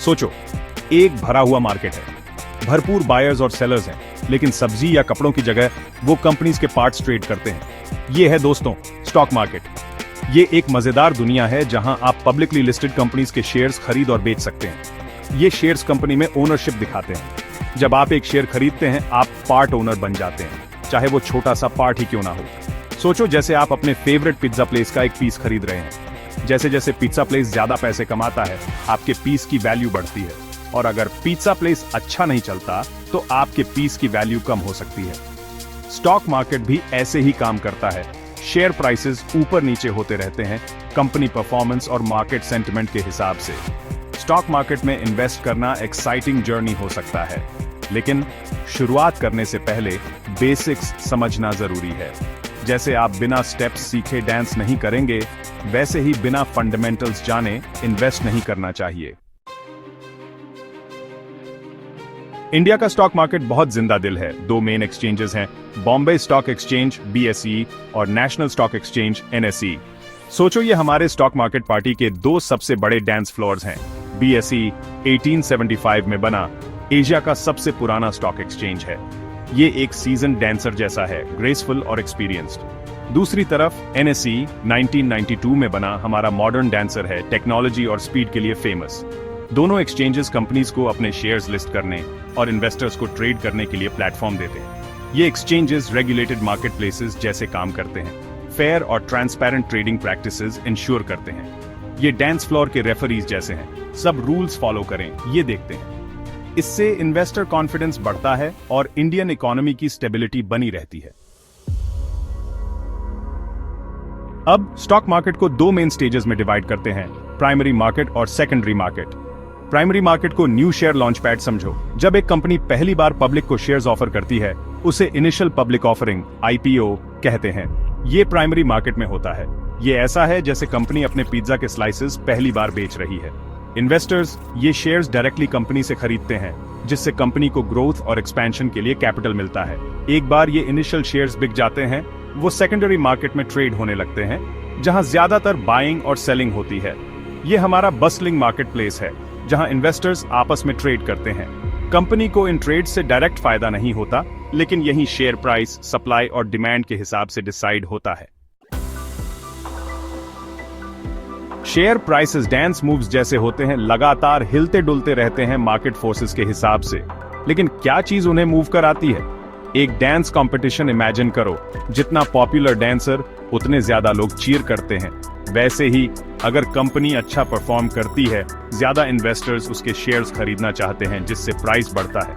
सोचो, एक भरा हुआ मार्केट है, भरपूर बायर्स और सेलर्स हैं, लेकिन सब्जी या कपड़ों की जगह वो कंपनीज के पार्ट्स ट्रेड करते हैं। ये है दोस्तों स्टॉक मार्केट। ये एक मजेदार दुनिया है जहां आप पब्लिकली लिस्टेड कंपनीज के शेयर्स खरीद और बेच सकते हैं। ये शेयर्स कंपनी में ओनरशिप दिखाते हैं। जब आप एक शेयर खरीदते हैं, आप पार्ट ओनर बन जाते हैं, चाहे वो छोटा सा पार्ट ही क्यों ना हो। सोचो जैसे आप अपने फेवरेट पिज्जा प्लेस का एक पीस खरीद रहे हैं। जैसे जैसे पिज्जा प्लेस ज्यादा पैसे कमाता है, आपके पीस की वैल्यू बढ़ती है, और अगर पिज्जा प्लेस अच्छा नहीं चलता तो आपके पीस की वैल्यू कम हो सकती है। स्टॉक मार्केट भी ऐसे ही काम करता है। शेयर प्राइसेस ऊपर नीचे होते रहते हैं, कंपनी परफॉर्मेंस और मार्केट सेंटिमेंट के हिसाब से। स्टॉक मार्केट में इन्वेस्ट करना एक्साइटिंग जर्नी हो सकता है, लेकिन शुरुआत करने से पहले बेसिक्स समझना जरूरी है। जैसे आप बिना स्टेप्स सीखे डांस नहीं करेंगे, वैसे ही बिना फंडामेंटल्स जाने इन्वेस्ट नहीं करना चाहिए। इंडिया का स्टॉक मार्केट बहुत जिंदा दिल है। दो मेन एक्सचेंजेस हैं, बॉम्बे स्टॉक एक्सचेंज BSE और नेशनल स्टॉक एक्सचेंज NSE। सोचो ये हमारे स्टॉक मार्केट पार्टी के दो सबसे बड़े डांस फ्लोर्स हैं। BSE 1875 में बना एशिया का सबसे पुराना स्टॉक एक्सचेंज है। ये एक सीजन डांसर जैसा है, ग्रेसफुल और एक्सपीरियंस्ड। दूसरी तरफ NSE 1992 में बना हमारा मॉडर्न डांसर है, टेक्नोलॉजी और स्पीड के लिए फेमस। दोनों एक्सचेंजेस कंपनीज को अपने शेयर्स लिस्ट करने और इन्वेस्टर्स को ट्रेड करने के लिए प्लेटफॉर्म देते हैं। ये एक्सचेंजेस रेगुलेटेड मार्केट प्लेसेस जैसे काम करते हैं, फेयर और ट्रांसपेरेंट ट्रेडिंग प्रैक्टिसेस इंश्योर करते हैं। ये डांस फ्लोर के रेफरीज जैसे हैं, सब रूल्स फॉलो करें ये देखते हैं। इससे इन्वेस्टर कॉन्फिडेंस बढ़ता है और इंडियन इकोनॉमी की स्टेबिलिटी बनी रहती है। अब स्टॉक मार्केट को दो मेन स्टेजेस में डिवाइड करते हैं, प्राइमरी मार्केट और सेकेंडरी मार्केट। प्राइमरी मार्केट को न्यू शेयर लॉन्च पैड समझो। जब एक कंपनी पहली बार पब्लिक को शेयर्स ऑफर करती है, उसे इनिशियल पब्लिक ऑफरिंग IPO कहते हैं। ये प्राइमरी मार्केट में होता है। ये ऐसा है जैसे कंपनी अपने पिज्जा के स्लाइसेस पहली बार बेच रही है। इन्वेस्टर्स ये शेयर्स डायरेक्टली कंपनी से खरीदते हैं, जिससे कंपनी को ग्रोथ और एक्सपेंशन के लिए कैपिटल मिलता है। एक बार ये इनिशियल शेयर्स बिक जाते हैं, वो सेकेंडरी मार्केट में ट्रेड होने लगते हैं, जहां ज्यादातर बाइंग और सेलिंग होती है। ये हमारा बस्लिंग मार्केट प्लेस है, जहां इन्वेस्टर्स आपस में ट्रेड करते हैं। कंपनी को इन ट्रेड से डायरेक्ट फायदा नहीं होता, लेकिन यही शेयर प्राइस, सप्लाई और डिमांड के हिसाब से डिसाइड होता है। शेयर प्राइसेस डांस मूव्स जैसे होते हैं, लगातार हिलते डुलते रहते हैं मार्केट फोर्सेस के हिसाब से। लेकिन क्या चीज उन्हें मूव कराती है? एक डांस कंपटीशन इमेजिन करो। जितना पॉपुलर डांसर, उतने ज्यादा लोग चीयर करते हैं। वैसे ही अगर कंपनी अच्छा परफॉर्म करती है, ज्यादा इन्वेस्टर्स उसके शेयर्स खरीदना चाहते हैं, जिससे प्राइस बढ़ता है।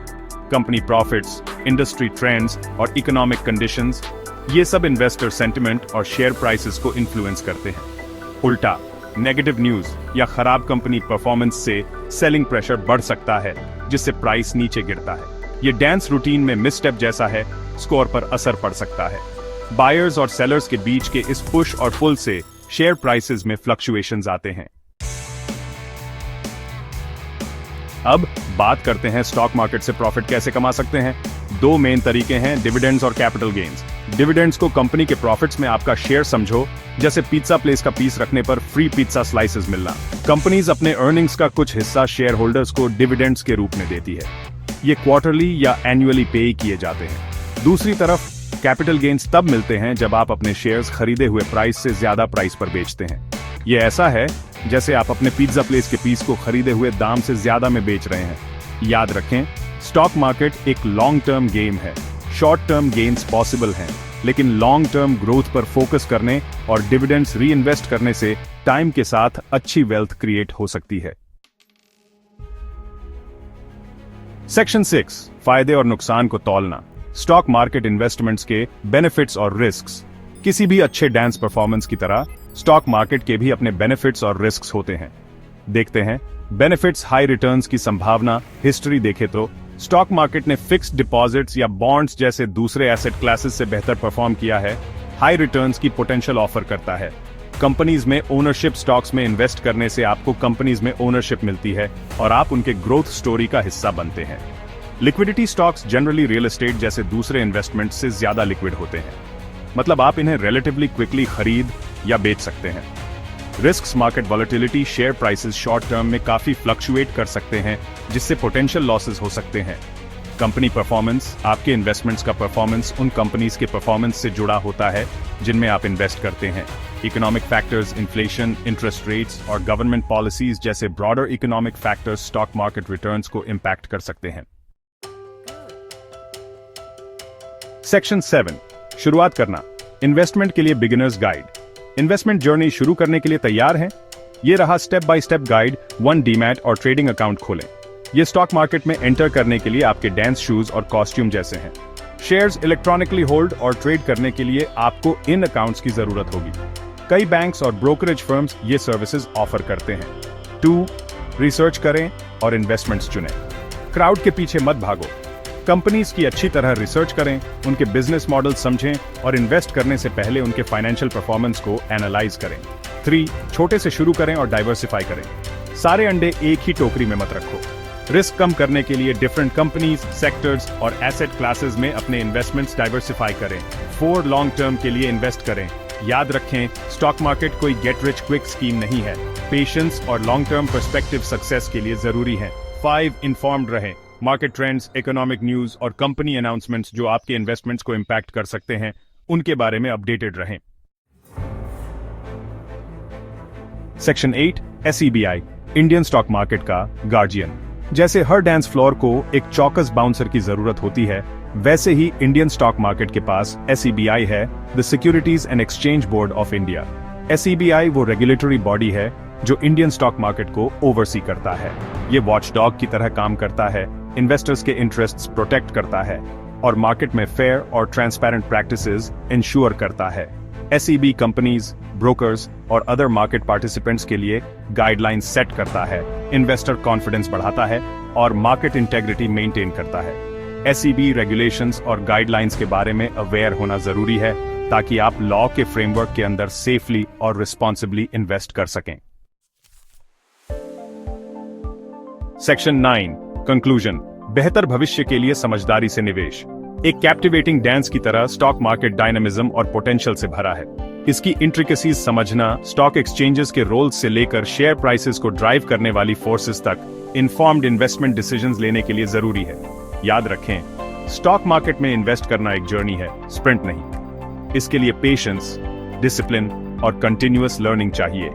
कंपनी प्रॉफिट्स, इंडस्ट्री ट्रेंड्स और इकोनॉमिक कंडीशंस, ये सब इन्वेस्टर सेंटिमेंट और शेयर प्राइसेस को इन्फ्लुएंस करते हैं। उल्टा नेगेटिव न्यूज या खराब कंपनी परफॉर्मेंस से सेलिंग प्रेशर बढ़ सकता है, जिससे प्राइस नीचे गिरता है। ये डांस रूटीन में मिसस्टेप जैसा है, स्कोर पर असर पड़ सकता है। बायर्स और सेलर्स के बीच के इस पुश और पुल से शेयर प्राइसेस में फ्लक्चुएशंस आते हैं। अब बात करते हैं स्टॉक मार्केट से प्रॉफिट कैसे कमा सकते हैं। दो मेन तरीके हैं, डिविडेंड्स और कैपिटल गेन्स। डिविडेंड्स को कंपनी के प्रॉफिट्स में आपका शेयर समझो, जैसे पिज्जा प्लेस का पीस रखने पर फ्री पिज्जा स्लाइसेस मिलना। कंपनीज अपने अर्निंग्स का कुछ हिस्सा शेयर होल्डर्स को डिविडेंड्स के रूप में देती है। ये क्वार्टरली या एनुअली पे किए जाते हैं। दूसरी तरफ कैपिटल गेन्स तब मिलते हैं जब आप अपने शेयर्स खरीदे हुए प्राइस से ज्यादा प्राइस पर बेचते हैं। ये ऐसा है जैसे आप अपने पिज्जा प्लेस के पीस को खरीदे हुए दाम से ज्यादा में बेच रहे हैं। याद रखें, स्टॉक मार्केट एक लॉन्ग टर्म गेम है। शॉर्ट टर्म गेन्स पॉसिबल हैं, लेकिन लॉन्ग टर्म ग्रोथ पर फोकस करने और डिविडेंड्स री इन्वेस्ट करने से टाइम के साथ अच्छी वेल्थ क्रिएट हो सकती है। सेक्शन 6, फायदे और नुकसान को तौलना। स्टॉक मार्केट इन्वेस्टमेंट्स के बेनिफिट्स और रिस्क्स। किसी भी अच्छे डांस परफॉर्मेंस की तरह स्टॉक मार्केट के भी अपने बेनिफिट्स और रिस्क्स होते हैं। देखते हैं बेनिफिट्स। हाई रिटर्न्स की संभावना। हिस्ट्री देखें तो स्टॉक मार्केट ने फिक्स्ड डिपॉजिट्स या बॉन्ड्स जैसे दूसरे एसेट क्लासेस से बेहतर परफॉर्म किया है। हाई रिटर्न्स की पोटेंशियल ऑफर करता है। कंपनीज में ओनरशिप। स्टॉक्स में इन्वेस्ट करने से आपको कंपनीज में ओनरशिप मिलती है और आप उनके ग्रोथ स्टोरी का हिस्सा बनते हैं। Liquidity. Stocks generally real estate जैसे दूसरे इन्वेस्टमेंट से ज्यादा लिक्विड होते हैं, मतलब आप इन्हें रिलेटिवली क्विकली खरीद या बेच सकते हैं। Risks market volatility, share prices short term में काफी फ्लक्चुएट कर सकते हैं, जिससे पोटेंशियल लॉसेस हो सकते हैं। कंपनी परफॉर्मेंस, आपके इन्वेस्टमेंट्स का परफॉर्मेंस उन कंपनीज के परफॉर्मेंस से जुड़ा होता है जिनमें आप इन्वेस्ट करते हैं। Economic factors, inflation, interest rates और गवर्नमेंट पॉलिसीज जैसे broader economic factors stock market returns को इंपैक्ट कर सकते हैं। सेक्शन 7, शुरुआत करना, इन्वेस्टमेंट के लिए बिगिनर्स गाइड। इन्वेस्टमेंट जर्नी शुरू करने के लिए तैयार हैं? ये रहा step by step guide. 1 demat और ट्रेडिंग अकाउंट खोलें। ये स्टॉक मार्केट में एंटर करने के लिए आपके डांस शूज और कॉस्ट्यूम जैसे हैं। शेयर्स इलेक्ट्रॉनिकली होल्ड और ट्रेड करने के लिए आपको इन अकाउंट्स की जरूरत होगी। कई बैंक्स और ब्रोकरेज फर्म्स ये सर्विसेज ऑफर करते हैं। 2, रिसर्च करें और इन्वेस्टमेंट्स चुनें। क्राउड के पीछे मत भागो। कंपनीज की अच्छी तरह रिसर्च करें, उनके बिजनेस मॉडल समझें और इन्वेस्ट करने से पहले उनके फाइनेंशियल परफॉर्मेंस को एनालाइज करें। 3, छोटे से शुरू करें और डाइवर्सिफाई करें। सारे अंडे एक ही टोकरी में मत रखो। रिस्क कम करने के लिए डिफरेंट कंपनीज, सेक्टर्स और एसेट क्लासेस में अपने इन्वेस्टमेंट्स डाइवर्सिफाई करें। 4, लॉन्ग टर्म के लिए इन्वेस्ट करें। याद रखें, स्टॉक मार्केट कोई गेट रिच क्विक स्कीम नहीं है। पेशेंस और लॉन्ग टर्म पर्सपेक्टिव सक्सेस के लिए जरूरी है। 5, इन्फॉर्म्ड रहें। मार्केट ट्रेंड्स, इकोनॉमिक न्यूज और कंपनी अनाउंसमेंट्स जो आपके इन्वेस्टमेंट्स को इंपैक्ट कर सकते हैं, उनके बारे में अपडेटेड रहें। Section 8, SEBI, Indian stock market का गार्जियन। जैसे हर डांस फ्लोर को एक चौकस बाउंसर की जरूरत होती है, वैसे ही इंडियन स्टॉक मार्केट के पास SEBI है, the securities and exchange board of India. SEBI वो रेगुलेटरी बॉडी है जो इंडियन स्टॉक मार्केट को ओवरसी करता है। ये वॉचडॉग की तरह काम करता है, इन्वेस्टर्स के इंटरेस्ट्स प्रोटेक्ट करता है और मार्केट में फेयर और ट्रांसपेरेंट प्रैक्टिसेस इंश्योर करता है। SEB कंपनीज, ब्रोकर्स और अदर मार्केट पार्टिसिपेंट्स के लिए गाइडलाइंस सेट करता है, इन्वेस्टर कॉन्फिडेंस बढ़ाता है और मार्केट इंटेग्रिटी मेंटेन करता है। SEB रेगुलेशंस और गाइडलाइंस के बारे में अवेयर होना जरूरी है ताकि आप लॉ के फ्रेमवर्क के अंदर सेफली और रिस्पॉन्सिबली इन्वेस्ट कर सकें। सेक्शन 9, कंक्लूजन, बेहतर भविष्य के लिए समझदारी से निवेश। एक कैप्टिवेटिंग डांस की तरह स्टॉक मार्केट डायनामिज्म और पोटेंशियल से भरा है। इसकी इंट्रिकेसीज समझना स्टॉक एक्सचेंजेस के रोल्स से लेकर शेयर प्राइसेस को ड्राइव करने वाली फोर्सेस तक इन्फॉर्म्ड इन्वेस्टमेंट डिसीजंस लेने के लिए जरूरी है। याद रखें, स्टॉक मार्केट में इन्वेस्ट करना एक जर्नी है, स्प्रिंट नहीं। इसके लिए पेशेंस, डिसिप्लिन और कंटिन्यूअस लर्निंग चाहिए।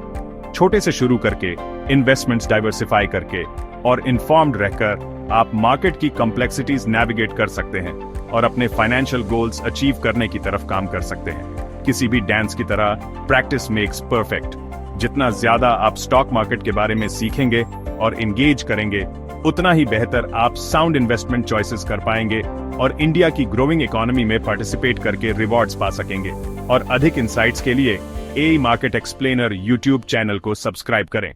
छोटे से शुरू करके, इन्वेस्टमेंट्स डाइवर्सिफाई करके और इन्फॉर्म्ड रहकर आप मार्केट की कॉम्प्लेक्सिटीज नेविगेट कर सकते हैं और अपने फाइनेंशियल गोल्स अचीव करने की तरफ काम कर सकते हैं। किसी भी डांस की तरह प्रैक्टिस मेक्स परफेक्ट। जितना ज्यादा आप स्टॉक मार्केट के बारे में सीखेंगे और एंगेज करेंगे, उतना ही बेहतर आप साउंड इन्वेस्टमेंट चॉइसेस कर पाएंगे और इंडिया की ग्रोइंग इकोनॉमी में पार्टिसिपेट करके रिवॉर्ड्स पा सकेंगे। और अधिक इंसाइट्स के लिए ए मार्केट एक्सप्लेनर यूट्यूब चैनल को सब्सक्राइब करें।